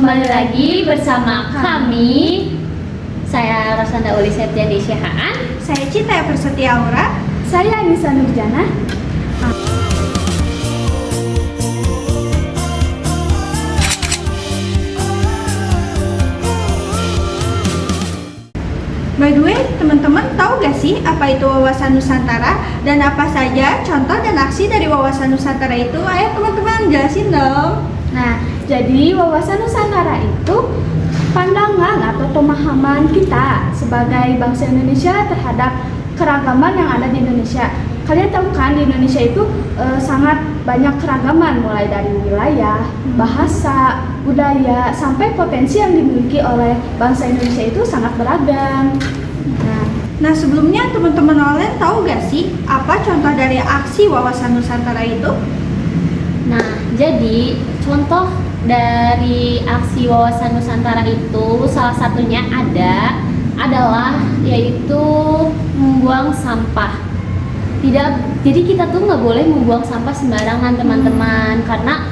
Kembali lagi bersama kami. Saya Rosanda Uli Septiani Syahaan. Saya Cita Persetia Aura. Saya Anissa Nurjana. By the way, teman-teman tahu gak sih apa itu wawasan Nusantara dan apa saja contoh dan aksi dari wawasan Nusantara itu? Ayo teman-teman jelasin dong. Nah, jadi wawasan Nusantara itu pandangan atau pemahaman kita sebagai bangsa Indonesia terhadap keragaman yang ada di Indonesia. Kalian tahu kan di Indonesia itu sangat banyak keragaman, mulai dari wilayah, bahasa, budaya, sampai potensi yang dimiliki oleh bangsa Indonesia itu sangat beragam. Nah sebelumnya teman-teman online tahu gak sih apa contoh dari aksi wawasan Nusantara itu? Nah, jadi contoh dari aksi wawasan Nusantara itu salah satunya adalah yaitu membuang sampah. Jadi kita tuh nggak boleh membuang sampah sembarangan teman-teman, karena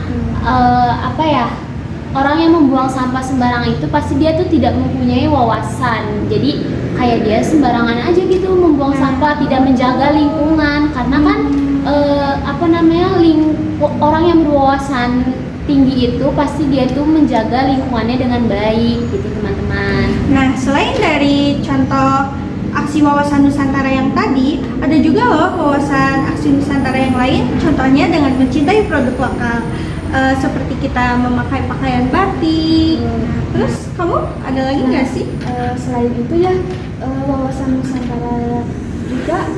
orang yang membuang sampah sembarangan itu pasti dia tuh tidak mempunyai wawasan. Jadi kayak dia sembarangan aja gitu membuang sampah, tidak menjaga lingkungan, karena kan orang yang berwawasan tinggi itu pasti dia tuh menjaga lingkungannya dengan baik gitu teman-teman. Nah selain dari contoh aksi wawasan Nusantara yang tadi, ada juga loh wawasan aksi Nusantara yang lain, contohnya dengan mencintai produk lokal. Seperti kita memakai pakaian batik. Terus kamu ada lagi nggak sih? Selain itu ya, wawasan Nusantara juga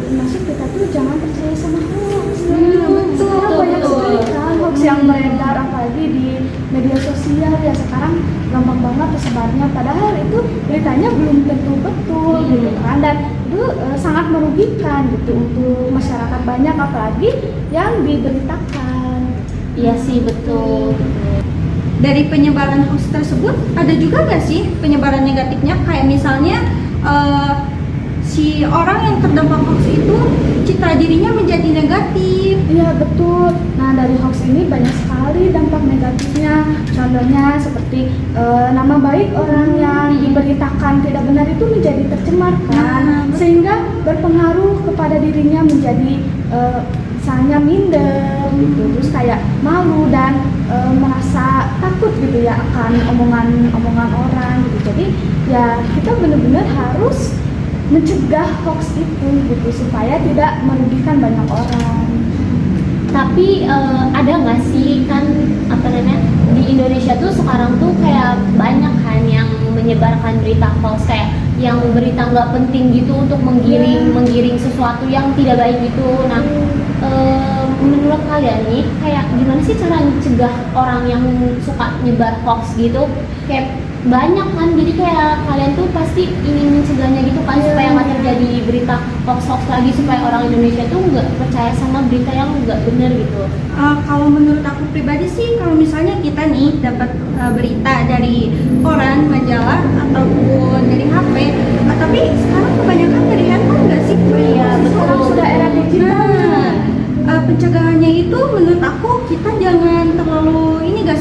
termasuk kita tuh jangan percaya sama hoax. Sekarang banyak sekali kan hoax yang beredar, apalagi di media sosial ya. Sekarang gampang banget tersebarnya, padahal itu beritanya belum tentu betul gitu kan, dan itu sangat merugikan gitu untuk masyarakat banyak, apalagi yang diberitakan. Iya sih, betul. Dari penyebaran hoax tersebut ada juga nggak sih penyebaran negatifnya, kayak misalnya si orang yang terdampak hoax itu citra dirinya menjadi negatif. Iya betul. Nah dari hoax ini banyak sekali dampak negatifnya. Contohnya seperti nama baik orang yang diberitakan tidak benar itu menjadi tercemar kan, sehingga berpengaruh kepada dirinya menjadi misalnya minder gitu, terus kayak malu dan merasa takut gitu ya akan omongan orang gitu. Jadi ya kita benar-benar harus mencegah hoax itu gitu supaya tidak merugikan banyak orang. Tapi ada nggak sih kan di Indonesia tuh sekarang tuh kayak banyak kan yang menyebarkan berita hoax, kayak yang berita nggak penting gitu untuk menggiring sesuatu yang tidak baik gitu. Nah menurut kalian nih kayak gimana sih cara mencegah orang yang suka nyebar hoax gitu? Kayak banyak kan, jadi kayak kalian tuh pasti ingin mencegahnya gitu kan, supaya nggak terjadi berita hoax lagi, supaya orang Indonesia tuh nggak percaya sama berita yang nggak benar gitu. Kalau menurut aku pribadi sih, kalau misalnya kita nih dapat berita dari koran, majalah, ataupun dari HP, tapi sekarang kebanyakan dari handphone nggak sih? Iya betul. Sekarang sudah era digital. Pencegahannya itu menurut aku kita jangan terlalu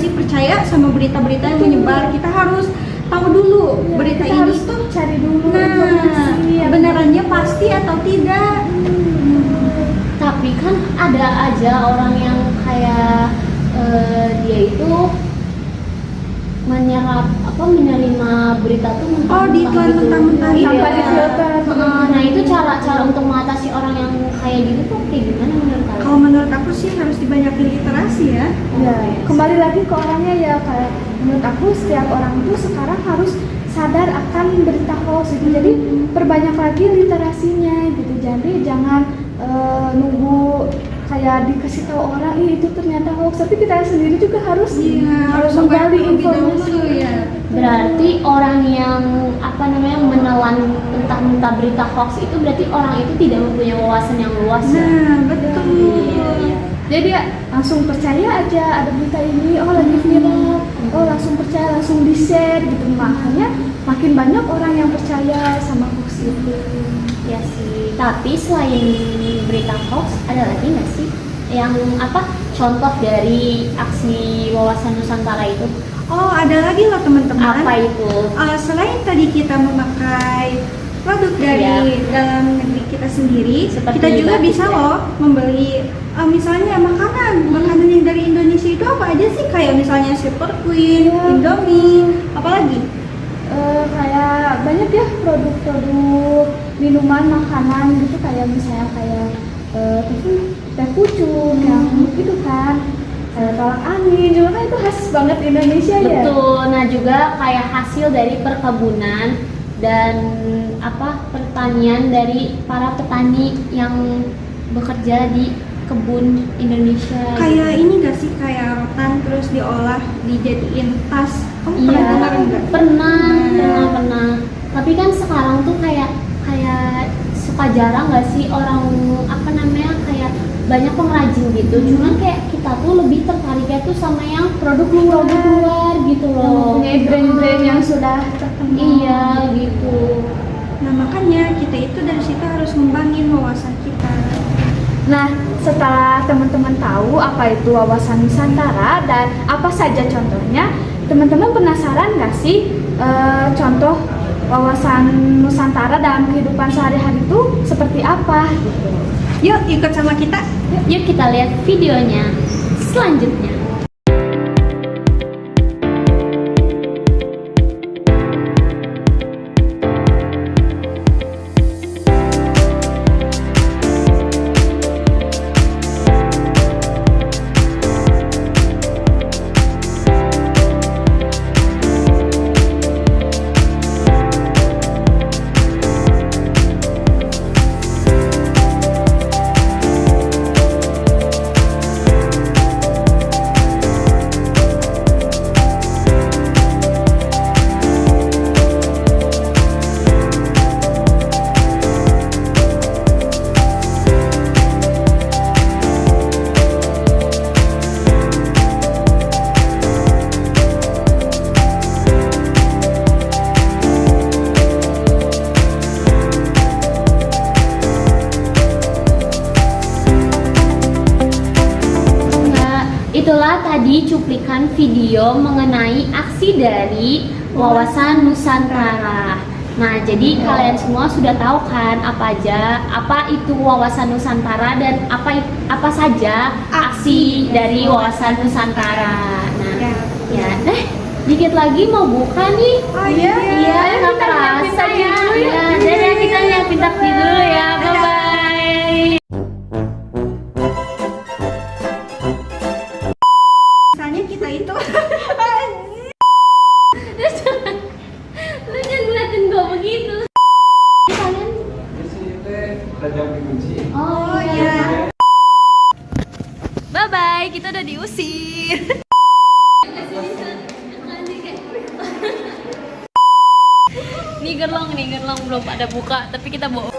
percaya sama berita-berita yang menyebar. Kita harus tahu dulu berita kita ini harus tuh cari dulu informasi kebenarannya pasti atau tidak. Tapi kan ada aja orang yang kayak dia itu menerima berita tuh ditelan mentah-mentah tanpa difilter. Nah itu cara untuk mengatasi orang yang kayak gitu tuh kayak gimana menurut kalian? Kalau menurut aku sih harus dibanyakin literasi ya. Ya, kembali lagi ke orangnya ya, kayak menurut aku setiap orang itu sekarang harus sadar akan berita hoax gitu. Jadi perbanyak lagi literasinya gitu. Jadi jangan nunggu kayak dikasih tahu orang itu ternyata hoax, tapi kita sendiri juga harus menggali informasi. Ya. Berarti orang yang menelan mentah-mentah berita hoax itu berarti orang itu tidak mempunyai wawasan yang luas. Betul. Iya. Jadi ya langsung percaya aja ada berita ini, lagi viral, langsung percaya, langsung di-share gitu. Makanya makin banyak orang yang percaya sama hoax itu. Ya sih. Tapi selain berita hoax ada lagi nggak sih yang contoh dari aksi wawasan Nusantara itu? Oh, ada lagi loh teman-teman. Apa itu? Selain tadi kita memakai produk dari dalam negeri kita sendiri, Seperti kita juga batik, bisa ya? loh membeli misalnya makanan yang dari Indonesia itu apa aja sih? Kayak misalnya Super Queen, Iya. Indomie, apalagi? Kayak banyak ya produk-produk minuman, makanan gitu, kayak misalnya kayak teh pucuk yang gitu kan, kayak tolak angin juga kan, itu khas banget Indonesia ya. Betul. Nah, juga kayak hasil dari perkebunan dan pertanian dari para petani yang bekerja di kebun Indonesia. Kayak gitu. ini gak sih, kayak rotan terus diolah dijadiin tas. Kamu Iya, pernah dengar nggak? pernah. Tapi kan sekarang tuh kayak suka jarang nggak sih orang kayak banyak pengrajin gitu. Cuman kayak kita tuh lebih tertariknya tuh sama yang produk luar gitu Yang loh. mempunyai brand-brand yang sudah terkenal. Iya gitu. Nah, makanya kita itu dari situ harus ngembangin wawasan kita. Nah, setelah teman-teman tahu apa itu wawasan Nusantara dan apa saja contohnya, teman-teman penasaran nggak sih contoh wawasan Nusantara dalam kehidupan sehari-hari itu seperti apa? Gitu. Yuk ikut sama kita. Yuk kita lihat videonya selanjutnya. Itulah tadi cuplikan video mengenai aksi dari wawasan Nusantara. Nah, jadi kalian semua sudah tahu kan apa itu wawasan Nusantara dan apa saja aksi dari wawasan Nusantara. Nah, dikit lagi mau buka nih. Oh iya. Iya, Ayo nggak kita nyiapin kerasa takjil ya. dulu ya. Iya, jadi kita nyiapin takjil dulu ya. Bye bye. Misalnya kita itu Lu jangan ngeliatin gue begitu. Kalian Oh iya. bye bye, kita udah diusir. Nih gerlong belum pada buka, tapi kita bawa.